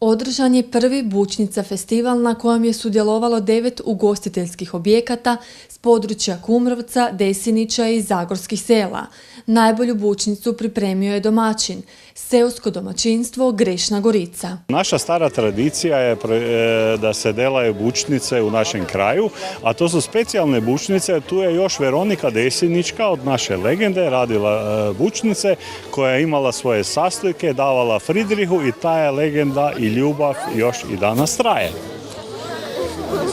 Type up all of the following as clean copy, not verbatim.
Održan je prvi Bučnica festival na kojem je sudjelovalo 9 ugostiteljskih objekata s područja Kumrovca, Desinića i Zagorskih sela. Najbolju bučnicu pripremio je domaćin, seosko domaćinstvo Grešna Gorica. Naša stara tradicija je da se delaju bučnice u našem kraju, a to su specijalne bučnice. Tu je još Veronika Desinička od naše legende radila bučnice, koja je imala svoje sastojke, davala Fridrihu i ta je legenda i ljubav još i danas traje.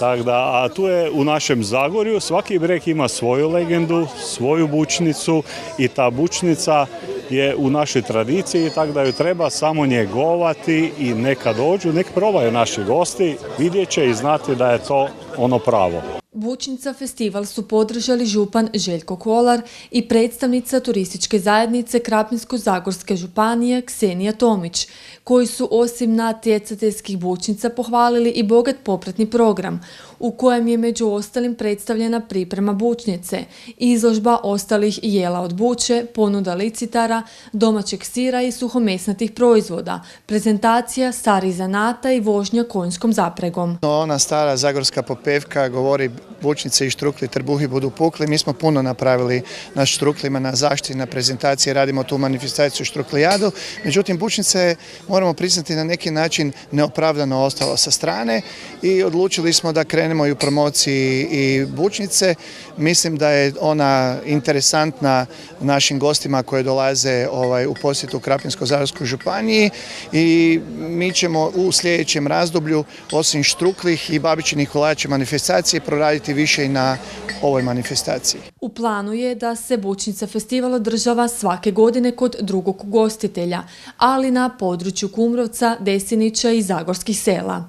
Tako da, a tu je u našem Zagorju, svaki breg ima svoju legendu, svoju bučnicu i ta bučnica je u našoj tradiciji, tako da ju treba samo njegovati i neka dođu, nek probaju naši gosti, vidjet će i znati da je to ono pravo. Bučnica festival su podržali župan Željko Kolar i predstavnica turističke zajednice Krapinsko-zagorske županije Ksenija Tomić, koji su osim natjecateljskih bučnica pohvalili i bogat popratni program, u kojem je među ostalim predstavljena priprema bučnice, izložba ostalih jela od buče, ponuda licitara, domaćeg sira i suhomesnatih proizvoda, prezentacija starih zanata i vožnja konjskom zapregom. Ona stara zagorska popevka govori bučnice i štrukli trbuhi budu pukli. Mi smo puno napravili na štruklima, na zaštiti, na prezentaciji, radimo tu manifestaciju štruklijadu. Međutim, bučnice, moramo priznati, na neki način neopravdano ostalo sa strane i odlučili smo da krenemo i u promociji i bučnice. Mislim da je ona interesantna našim gostima koji dolaze u posjetu Krapinsko-zagorskoj županiji i mi ćemo u sljedećem razdoblju osim štruklih i babičinih kolača manifestacije proraditi više i na ovoj manifestaciji. U planu je da se Bučnica festival održava svake godine kod drugog ugostitelja, ali na području Kumrovca, Desinića i Zagorskih sela.